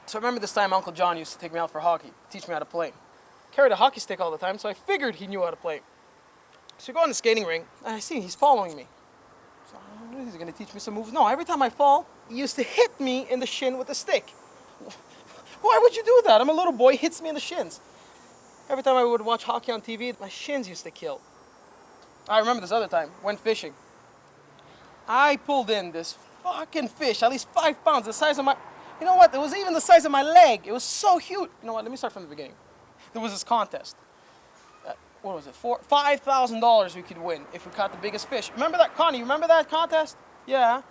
So I remember this time Uncle John used to take me out for hockey, teach me how to play. Carried a hockey stick all the time, so I figured he knew how to play. So we go on the skating rink, and I see he's following me. So he's gonna teach me some moves. No, every time I fall, he used to hit me in the shin with a stick. Why would you do that? I'm a little boy, he hits me in the shins. Every time I would watch hockey on TV, my shins used to kill. I remember this other time, went fishing. I pulled in this fucking fish, at least 5 pounds, the size of my... You know what, it was even the size of my leg. It was so huge. You know what, let me start from the beginning. There was this contest. What was it, $5,000 we could win if we caught the biggest fish. Remember that, Connie, you remember that contest? Yeah.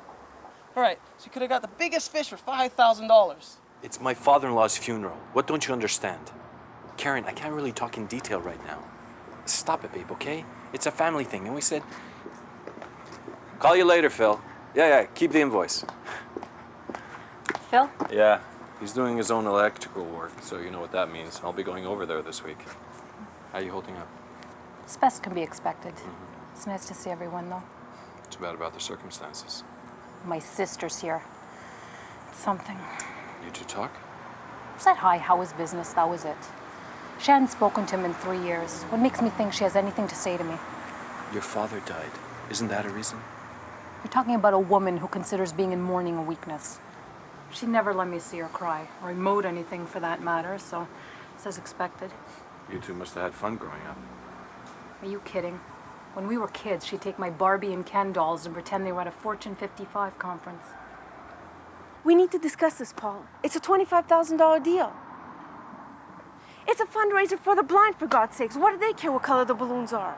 All right, so you could have got the biggest fish for $5,000. It's my father-in-law's funeral. What don't you understand? Karen, I can't really talk in detail right now. Stop it, babe, okay? It's a family thing. And we said, call you later, Phil. Yeah, keep the invoice. Phil? Yeah, he's doing his own electrical work, so you know what that means. I'll be going over there this week. How are you holding up? As best can be expected. It's nice to see everyone, though. Too bad about the circumstances. My sister's here. It's something. You two talk? Said hi, how was business, that was it. She hadn't spoken to him in 3 years. What makes me think she has anything to say to me? Your father died. Isn't that a reason? You're talking about a woman who considers being in mourning a weakness. She never let me see her cry, or emote anything for that matter, so it's as expected. You two must have had fun growing up. Are you kidding? When we were kids, she'd take my Barbie and Ken dolls and pretend they were at a Fortune 55 conference. We need to discuss this, Paul. It's a $25,000 deal. It's a fundraiser for the blind, for God's sakes. What do they care what color the balloons are?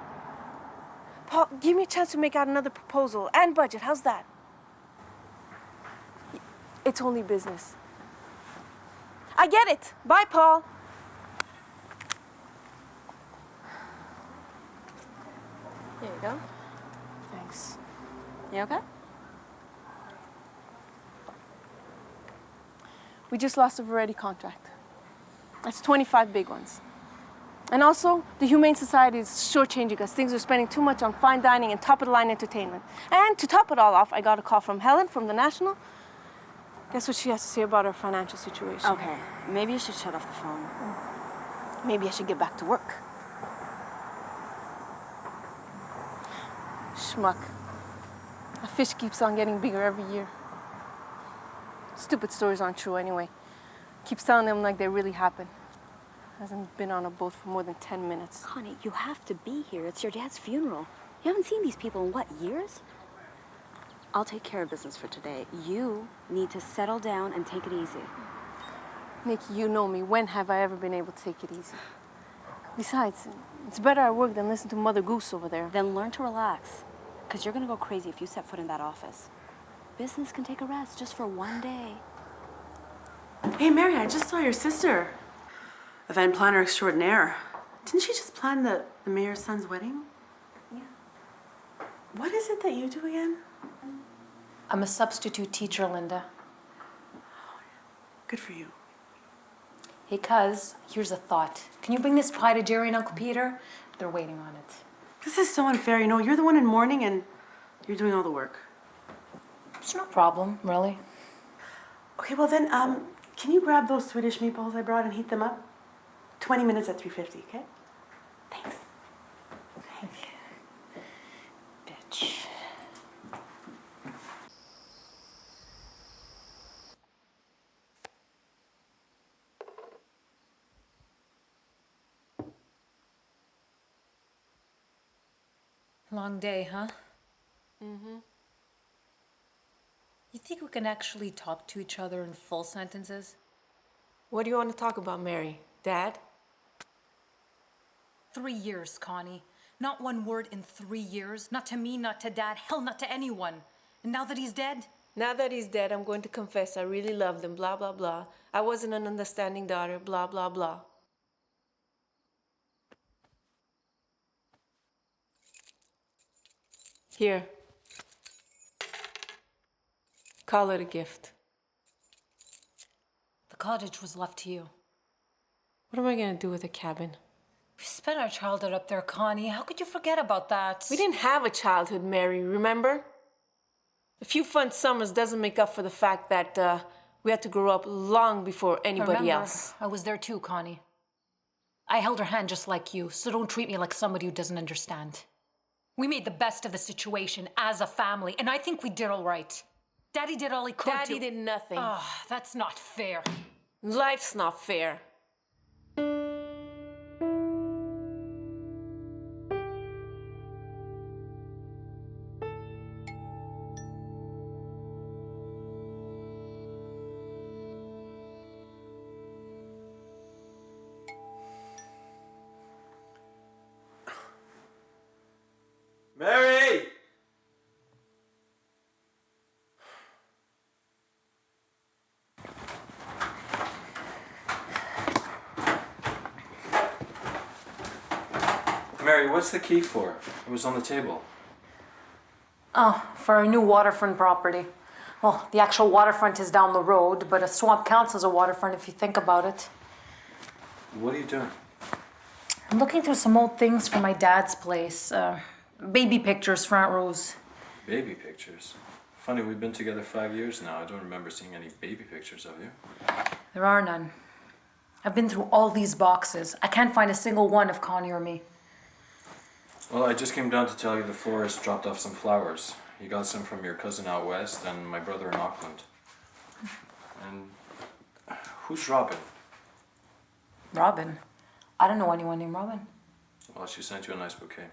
Paul, give me a chance to make out another proposal and budget. How's that? It's only business. I get it. Bye, Paul. Here you go. Thanks. You okay? We just lost a Variety contract. That's 25 big ones. And also, the Humane Society is shortchanging us. Things are spending too much on fine dining and top-of-the-line entertainment. And to top it all off, I got a call from Helen from the National. Guess what she has to say about our financial situation? Okay, maybe you should shut off the phone. Maybe I should get back to work. Schmuck. A fish keeps on getting bigger every year. Stupid stories aren't true anyway. Keeps telling them like they really happen. Hasn't been on a boat for more than 10 minutes. Connie, you have to be here. It's your dad's funeral. You haven't seen these people in what, years? I'll take care of business for today. You need to settle down and take it easy. Nikki, you know me. When have I ever been able to take it easy? Besides, it's better I work than listen to Mother Goose over there. Then learn to relax, because you're gonna go crazy if you set foot in that office. Business can take a rest just for one day. Hey, Mary, I just saw your sister. Event planner extraordinaire. Didn't she just plan the mayor's son's wedding? Yeah. What is it that you do again? I'm a substitute teacher, Linda. Good for you. Hey, cuz, here's a thought. Can you bring this pie to Jerry and Uncle Peter? They're waiting on it. This is so unfair. You know, you're the one in mourning and you're doing all the work. It's no problem, really. Okay, well then, can you grab those Swedish meatballs I brought and heat them up? 20 minutes at 350, okay? Thanks. Bitch. Long day, huh? Mm-hmm. You think we can actually talk to each other in full sentences? What do you want to talk about, Mary? Dad? 3 years, Connie. Not one word in 3 years. Not to me, not to Dad, hell, not to anyone. And now that he's dead? Now that he's dead, I'm going to confess I really loved him, blah, blah, blah. I wasn't an understanding daughter, blah, blah, blah. Here. Call it a gift. The cottage was left to you. What am I going to do with a cabin? We spent our childhood up there, Connie. How could you forget about that? We didn't have a childhood, Mary, remember? A few fun summers doesn't make up for the fact that We had to grow up long before anybody Remember, else. I was there too, Connie. I held her hand just like you, so don't treat me like somebody who doesn't understand. We made the best of the situation as a family, and I think we did all right. Daddy did all he could to... Daddy did nothing. That's not fair. Life's not fair. Mary! Mary, what's the key for? It was on the table. Oh, for a new waterfront property. Well, the actual waterfront is down the road, but a swamp counts as a waterfront if you think about it. What are you doing? I'm looking through some old things from my dad's place. Baby pictures, front rows. Baby pictures? Funny, we've been together 5 years now. I don't remember seeing any baby pictures of you. There are none. I've been through all these boxes. I can't find a single one of Connie or me. Well, I just came down to tell you the florist dropped off some flowers. You got some from your cousin out west and my brother in Auckland. And who's Robin? Robin? I don't know anyone named Robin. Well, she sent you a nice bouquet.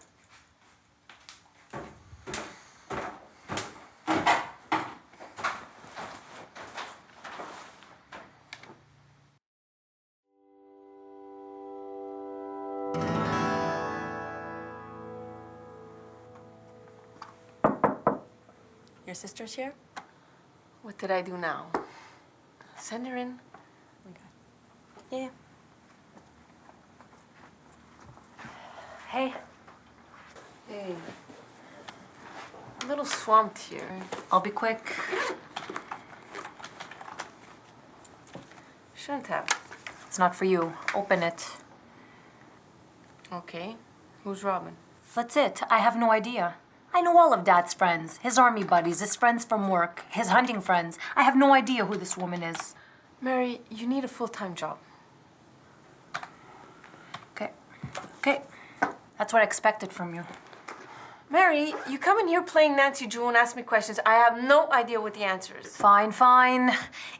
Your sister's here? What did I do now? Send her in. Yeah. Hey. Hey. A little swamped here. I'll be quick. Shouldn't have. It's not for you. Open it. Okay. Who's Robin? That's it. I have no idea. I know all of Dad's friends. His army buddies, his friends from work, his hunting friends. I have no idea who this woman is. Mary, you need a full-time job. Okay. That's what I expected from you. Mary, you come in here playing Nancy Drew and ask me questions. I have no idea what the answer is. Fine.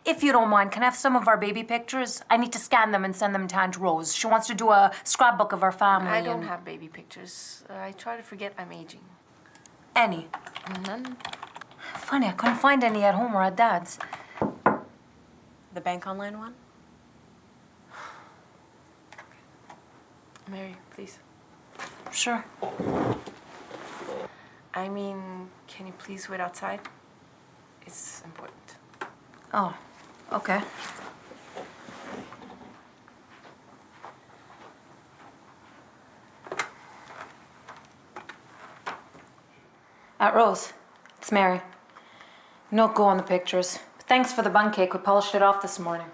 If you don't mind, can I have some of our baby pictures? I need to scan them and send them to Aunt Rose. She wants to do a scrapbook of our family. I don't have baby pictures. I try to forget I'm aging. Any. None. Funny, I couldn't find any at home or at Dad's. The bank online one? Mary, please. Sure. I mean, can you please wait outside? It's important. Oh, okay. Aunt Rose, it's Mary. No go on the pictures. But thanks for the bun cake. We polished it off this morning.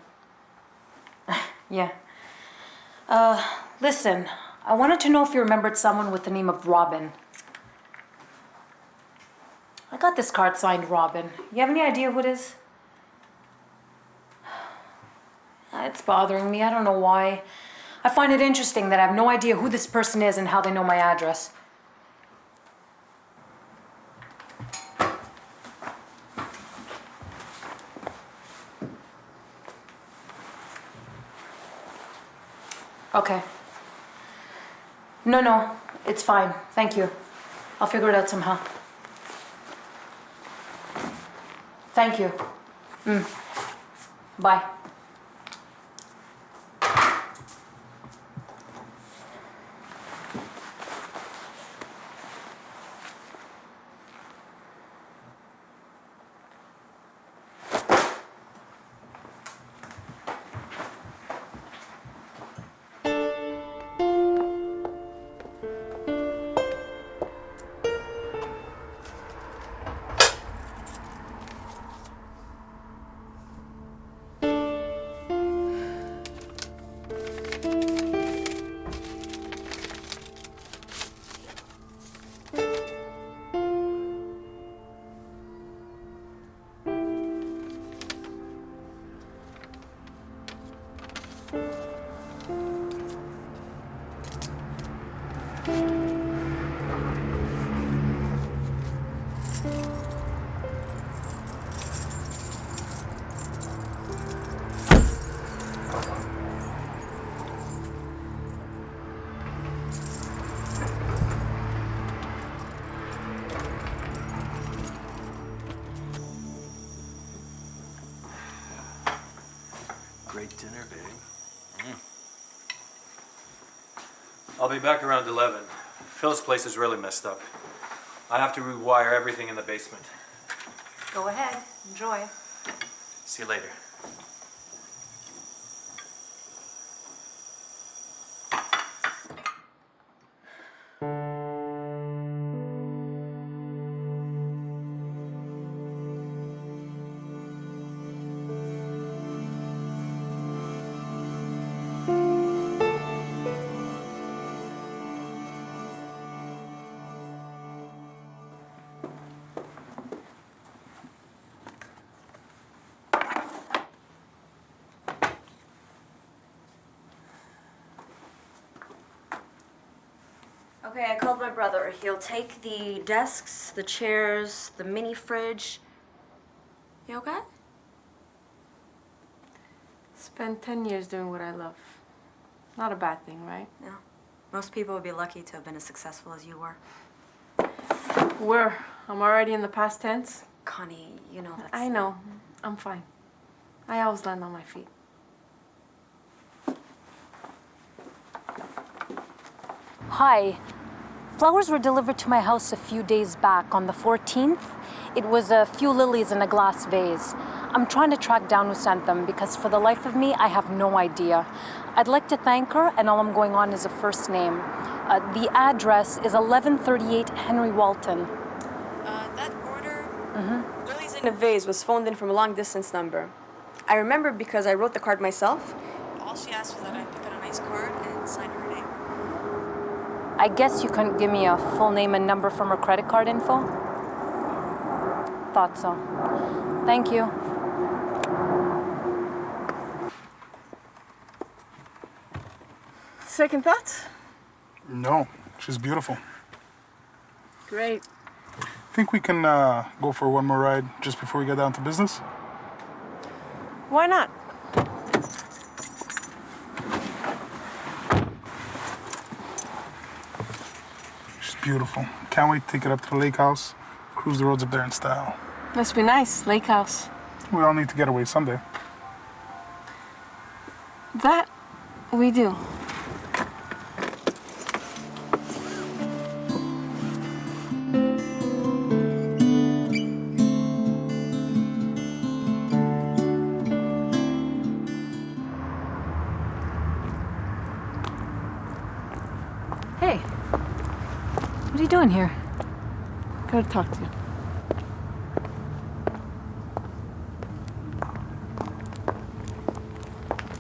Yeah. Listen, I wanted to know if you remembered someone with the name of Robin. I got this card signed Robin. You have any idea who it is? It's bothering me. I don't know why. I find it interesting that I have no idea who this person is and how they know my address. Okay. No, it's fine. Thank you. I'll figure it out somehow. Thank you. Bye. Great dinner, babe. I'll be back around 11. Phil's place is really messed up. I have to rewire everything in the basement. Go ahead. Enjoy. See you later. Okay, I called my brother. He'll take the desks, the chairs, the mini fridge. You okay? Spend 10 years doing what I love. Not a bad thing, right? No. Most people would be lucky to have been as successful as you were. I'm already in the past tense. Connie, you know that's... I know. I'm fine. I always land on my feet. Hi. Flowers were delivered to my house a few days back on the 14th. It was a few lilies in a glass vase. I'm trying to track down who sent them because for the life of me, I have no idea. I'd like to thank her, and all I'm going on is a first name. The address is 1138 Henry Walton. That order, lilies in a vase, was phoned in from a long distance number. I remember because I wrote the card myself. All she asked was that I pick out a nice card and sign her name. I guess you couldn't give me a full name and number from her credit card info? Thought so. Thank you. Second thoughts? No, she's beautiful. Great. Think we can go for one more ride just before we get down to business? Why not? She's beautiful. Can't wait to take it up to the lake house, cruise the roads up there in style. Must be nice, lake house. We all need to get away someday. That we do. Hey. What are you doing here? Gotta talk to you.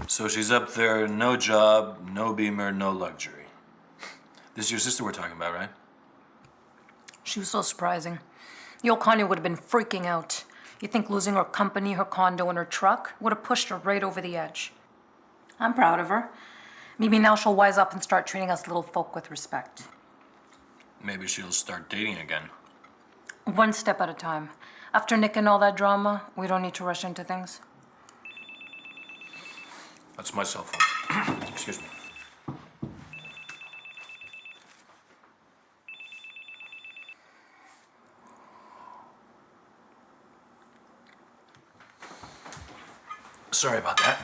So she's up there, no job, no Beamer, no luxury. This is your sister we're talking about, right? She was so surprising. The old Connie would have been freaking out. You think losing her company, her condo, and her truck would have pushed her right over the edge. I'm proud of her. Maybe now she'll wise up and start treating us little folk with respect. Maybe she'll start dating again. One step at a time. After Nick and all that drama, we don't need to rush into things. That's my cell phone. Excuse me. Sorry about that.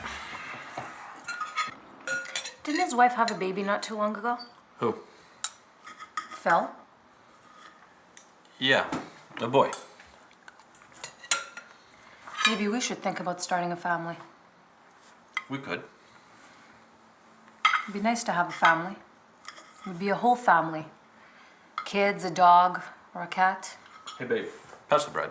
Didn't his wife have a baby not too long ago? Who? Phil? Yeah, a boy. Maybe we should think about starting a family. We could. It'd be nice to have a family. It would be a whole family. Kids, a dog, or a cat. Hey, babe, pass the bread.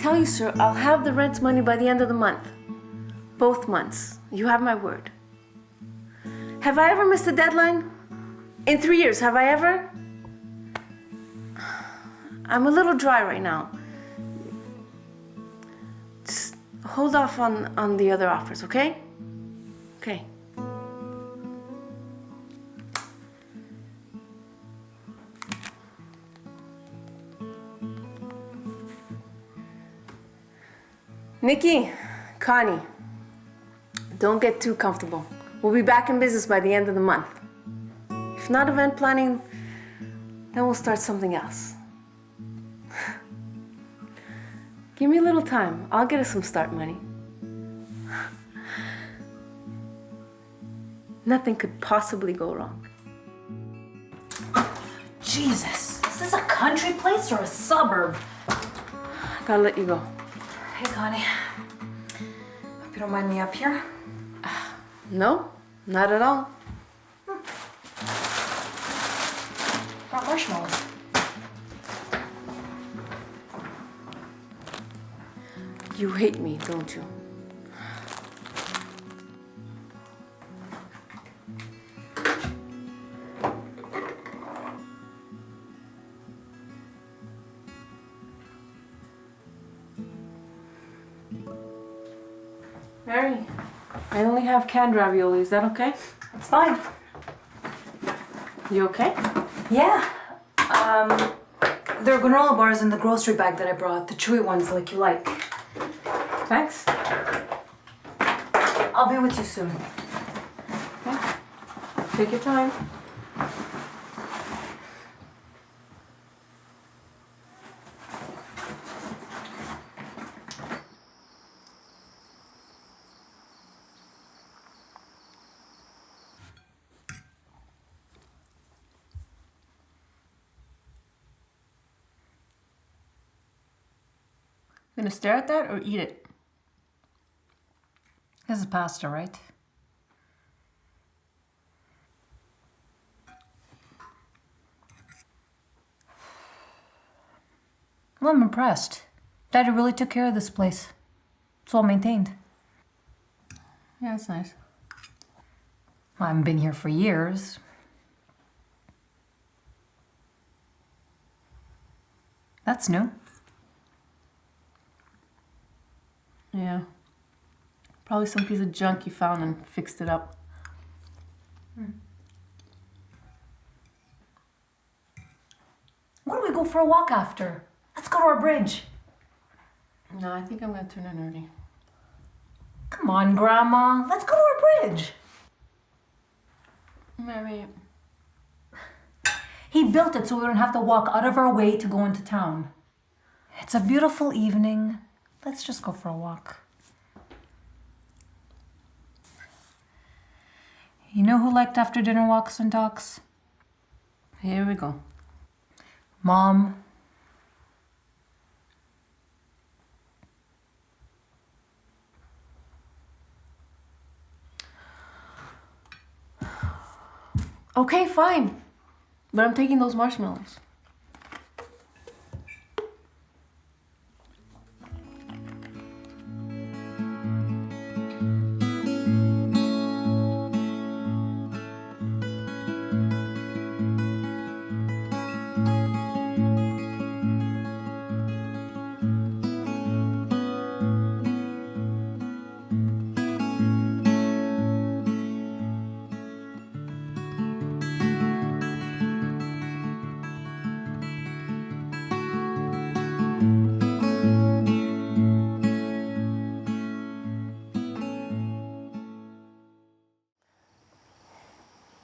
tell you, sir, I'll have the rent money by the end of the month. Both months. You have my word. Have I ever missed a deadline? In 3 years, have I ever? I'm a little dry right now. Just hold off on the other offers, okay? Okay. Nikki, Connie, don't get too comfortable. We'll be back in business by the end of the month. If not event planning, then we'll start something else. Give me a little time. I'll get us some start money. Nothing could possibly go wrong. Jesus, is this a country place or a suburb? I gotta let you go. Hey, Connie. Hope you don't mind me up here. No, not at all. Brought marshmallows. You hate me, don't you? Mary, I only have canned ravioli. Is that okay? It's fine. You okay? Yeah. There are granola bars in the grocery bag that I brought, the chewy ones like you like. Thanks. I'll be with you soon. Okay. Take your time. Gonna stare at that or eat it? This is pasta, right? Well, I'm impressed. Daddy really took care of this place. It's well maintained. Yeah, that's nice. I haven't been here for years. That's new. Yeah. Probably some piece of junk you found and fixed it up. Why don't we go for a walk after? Let's go to our bridge. No, I think I'm gonna turn in early. Come on, Grandma. Let's go to our bridge. Mary. He built it so we don't have to walk out of our way to go into town. It's a beautiful evening. Let's just go for a walk. You know who liked after dinner walks and talks? Here we go. Mom. Okay, fine. But I'm taking those marshmallows.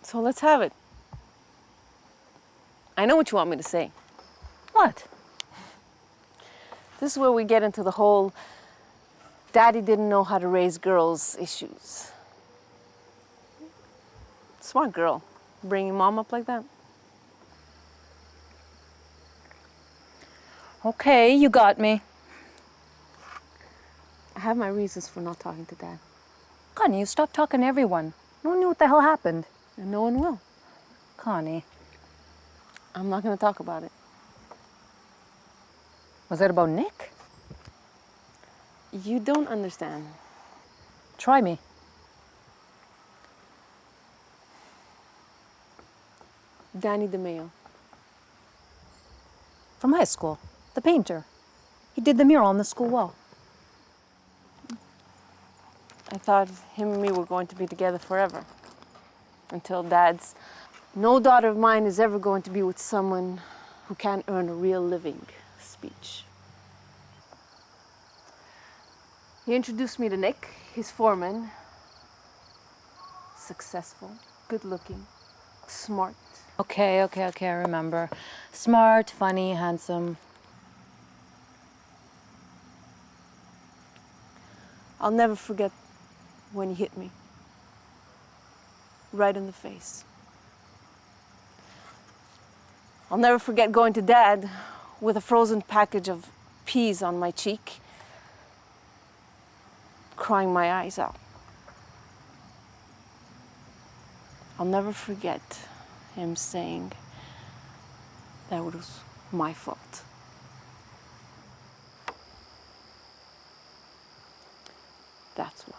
So let's have it. I know what you want me to say. What? This is where we get into the whole daddy didn't know how to raise girls issues. Smart girl, bringing mom up like that. Okay, you got me. I have my reasons for not talking to Dad, Connie, you stopped talking to everyone. No one knew what the hell happened. and no one will. Connie, I'm not gonna talk about it. was it about Nick? You don't understand. Try me. Danny DeMeo. From high school. The painter. He did the mural on the school wall. I thought him and me were going to be together forever. Until Dad's, no daughter of mine is ever going to be with someone who can't earn a real living speech. He introduced me to Nick, his foreman. Successful, good-looking, smart. Okay, I remember. Smart, funny, handsome. I'll never forget when he hit me. Right in the face. I'll never forget going to Dad with a frozen package of peas on my cheek, crying my eyes out. I'll never forget him saying that it was my fault. That's why.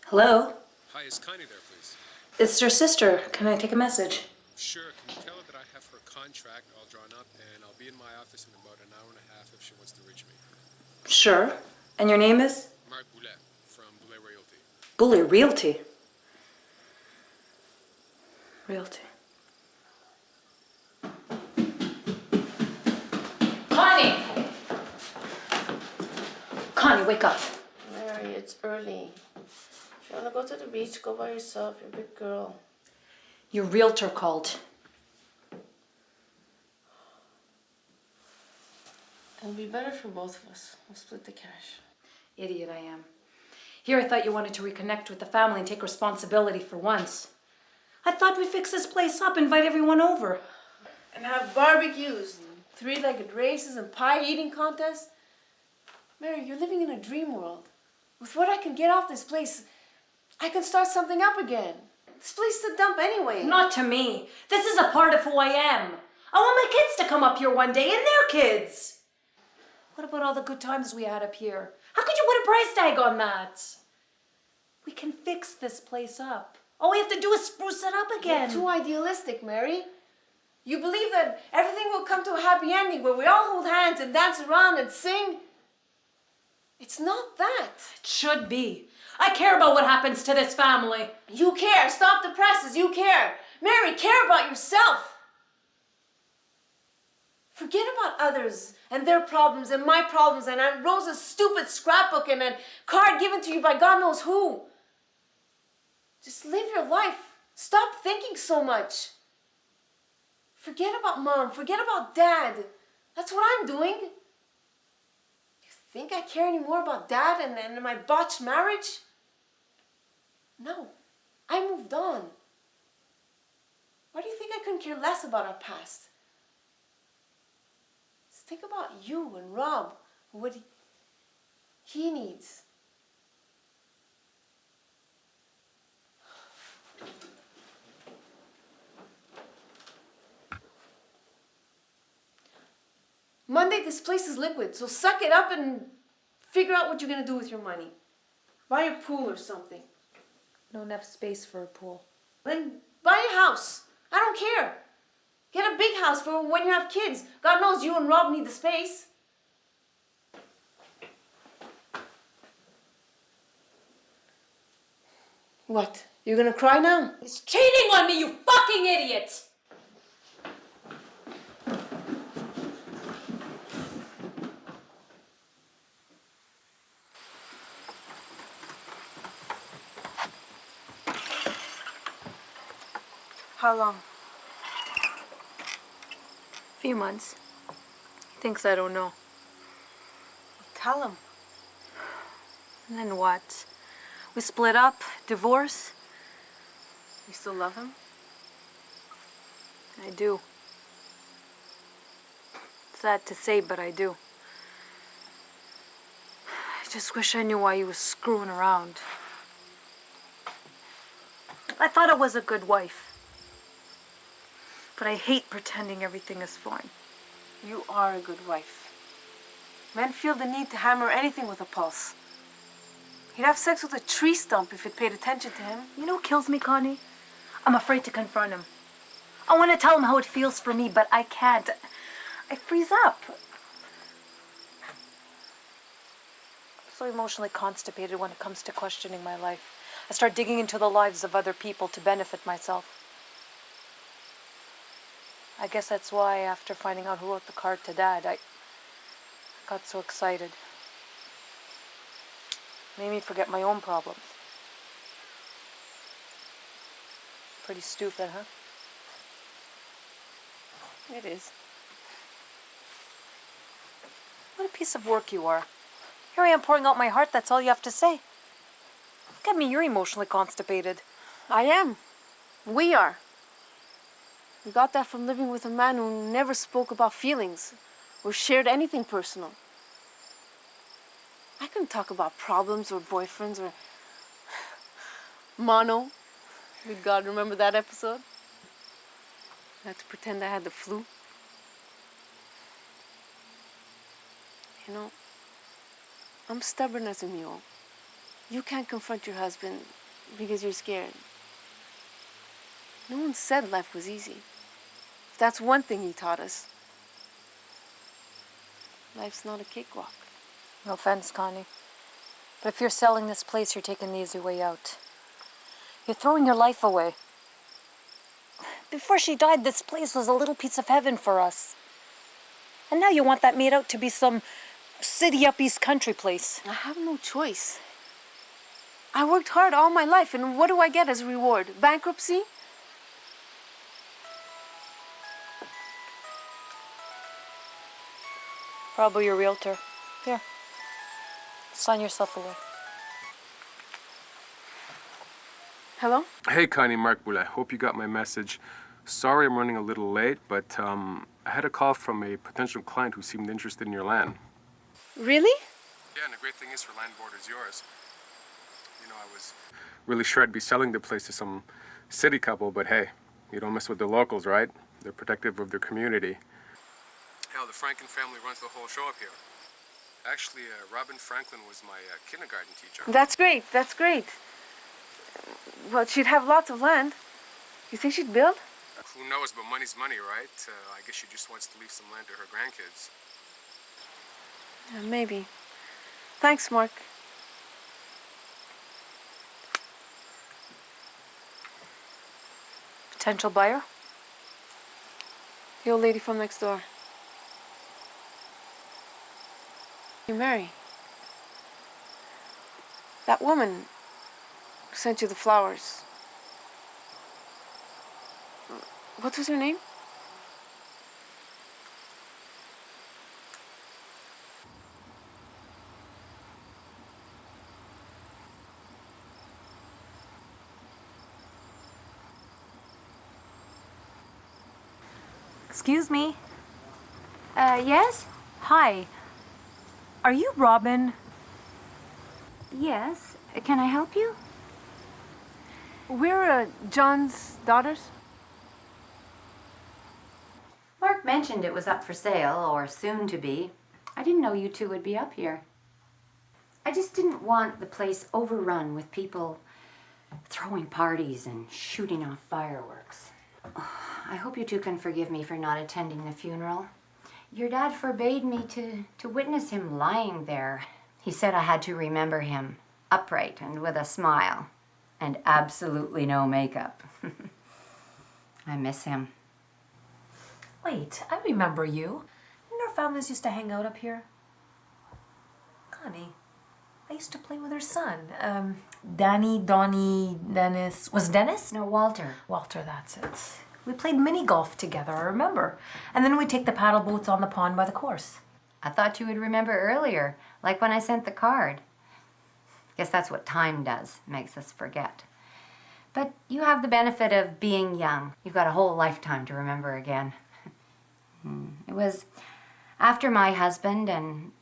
Hello? Hi, is Connie there, please? It's your sister. Can I take a message? Sure. Can you tell her that I have her contract all drawn up and I'll be in my office in about an hour and a half if she wants to reach me? Sure. And your name is? Mark Boulet from Boulet Realty. Boulet Realty. Realty. Connie! Connie, wake up. Mary, it's early. If you want to go to the beach, go by yourself. You're a big girl. Your realtor called. It'll be better for both of us. We'll split the cash. Idiot I am. Here I thought you wanted to reconnect with the family and take responsibility for once. I thought we'd fix this place up, invite everyone over. And have barbecues, and three-legged races, and pie-eating contests. Mary, you're living in a dream world. With what I can get off this place, I can start something up again. This place is a dump anyway. Not to me. This is a part of who I am. I want my kids to come up here one day, and their kids. What about all the good times we had up here? How could you put a price tag on that? We can fix this place up. All we have to do is spruce it up again. You're too idealistic, Mary. You believe that everything will come to a happy ending where we all hold hands and dance around and sing? It's not that. It should be. I care about what happens to this family. You care. Stop the presses. You care. Mary, care about yourself. Forget about others and their problems and my problems and Aunt Rosa's stupid scrapbook and a card given to you by God knows who. Just live your life. Stop thinking so much. Forget about Mom. Forget about Dad. That's what I'm doing. You think I care any more about Dad and my botched marriage? No. I moved on. Why do you think I couldn't care less about our past? Just think about you and Rob, what he needs. Monday, this place is liquid, so suck it up and figure out what you're gonna do with your money. Buy a pool or something. No enough space for a pool. Then buy a house. I don't care. Get a big house for when you have kids. God knows you and Rob need the space. What? You're gonna cry now? He's cheating on me, you fucking idiot! How long? Few months. He thinks I don't know. Tell him. And then what? We split up, divorce? You still love him? I do. Sad to say, but I do. I just wish I knew why he was screwing around. I thought I was a good wife. But I hate pretending everything is fine. You are a good wife. Men feel the need to hammer anything with a pulse. He'd have sex with a tree stump if it paid attention to him. You know what kills me, Connie? I'm afraid to confront him. I want to tell him how it feels for me, but I can't. I freeze up. I'm so emotionally constipated when it comes to questioning my life. I start digging into the lives of other people to benefit myself. I guess that's why, after finding out who wrote the card to Dad, I got so excited. Made me forget my own problems. Pretty stupid, huh? It is. What a piece of work you are. Here I am pouring out my heart, that's all you have to say. Look at me, you're emotionally constipated. I am. We are. We got that from living with a man who never spoke about feelings or shared anything personal. I couldn't talk about problems or boyfriends or mono. Good God, remember that episode? I had to pretend I had the flu. You know, I'm stubborn as a mule. You can't confront your husband because you're scared. No one said life was easy. If that's one thing he taught us, life's not a cakewalk. No offense, Connie. But if you're selling this place, you're taking the easy way out. You're throwing your life away. Before she died, this place was a little piece of heaven for us. And now you want that made out to be some city up East Country place. I have no choice. I worked hard all my life, and what do I get as a reward? Bankruptcy? Probably your realtor. Here. Sign yourself away. Hello? Hey, Connie, Mark Boulet. Hope you got my message. Sorry I'm running a little late, but I had a call from a potential client who seemed interested in your land. Really? Yeah, and the great thing is her land border's yours. You know, I was really sure I'd be selling the place to some city couple, but hey, you don't mess with the locals, right? They're protective of their community. Hell, the Franklin family runs the whole show up here. Actually, Robin Franklin was my kindergarten teacher. That's great. That's great. Well, she'd have lots of land. You think she'd build? Who knows, but money's money, right? I guess she just wants to leave some land to her grandkids. Yeah, maybe. Thanks, Mark. Potential buyer? The old lady from next door. You Mary. That woman who sent you the flowers. What was her name? Excuse me. Yes? Hi. Are you Robin? Yes. Can I help you? We're John's daughters. Mark mentioned it was up for sale, or soon to be. I didn't know you two would be up here. I just didn't want the place overrun with people throwing parties and shooting off fireworks. I hope you two can forgive me for not attending the funeral. Your dad forbade me to witness him lying there. He said I had to remember him upright and with a smile, and absolutely no makeup. I miss him. Wait, I remember you. Didn't our families used to hang out up here? Connie, I used to play with her son. Danny, Donnie, Dennis. Was it Dennis? No, Walter. Walter, that's it. We played mini golf together, I remember. And then we'd take the paddle boats on the pond by the course. I thought you would remember earlier, like when I sent the card. Guess that's what time does, makes us forget. But you have the benefit of being young. You've got a whole lifetime to remember again. It was after my husband and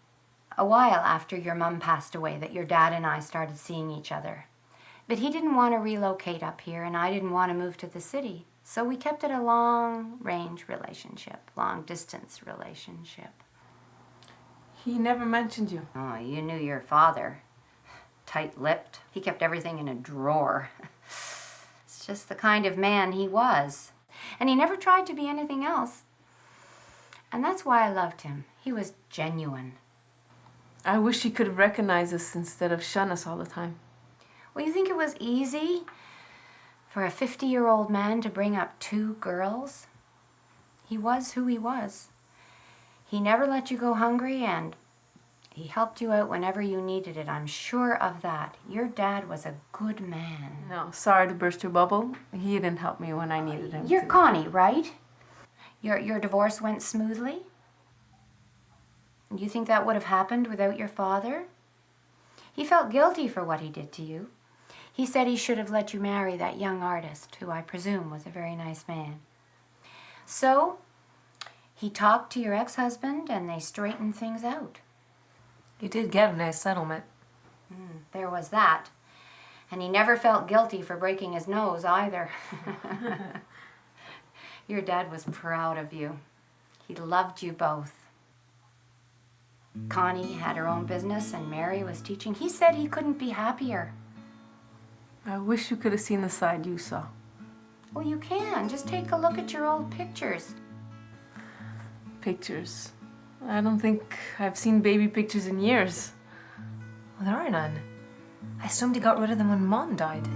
a while after your mum passed away that your dad and I started seeing each other. But he didn't want to relocate up here, and I didn't want to move to the city. So we kept it a long-range relationship, long-distance relationship. He never mentioned you. Oh, you knew your father. Tight-lipped. He kept everything in a drawer. It's just the kind of man he was. And he never tried to be anything else. And that's why I loved him. He was genuine. I wish he could have recognized us instead of shun us all the time. Well, you think it was easy for a 50-year-old man to bring up 2 girls? He was who he was. He never let you go hungry, and he helped you out whenever you needed it. I'm sure of that. Your dad was a good man. No, sorry to burst your bubble. He didn't help me when I needed him. You're Connie, right? Your divorce went smoothly? You think that would have happened without your father? He felt guilty for what he did to you. He said he should have let you marry that young artist, who I presume was a very nice man. So, he talked to your ex-husband and they straightened things out. You did get a nice settlement. There was that. And he never felt guilty for breaking his nose either. Your dad was proud of you. He loved you both. Connie had her own business and Mary was teaching. He said he couldn't be happier. I wish you could have seen the side you saw. Well, you can. Just take a look at your old pictures. Pictures. I don't think I've seen baby pictures in years. Well, there are none. I assumed he got rid of them when Mom died.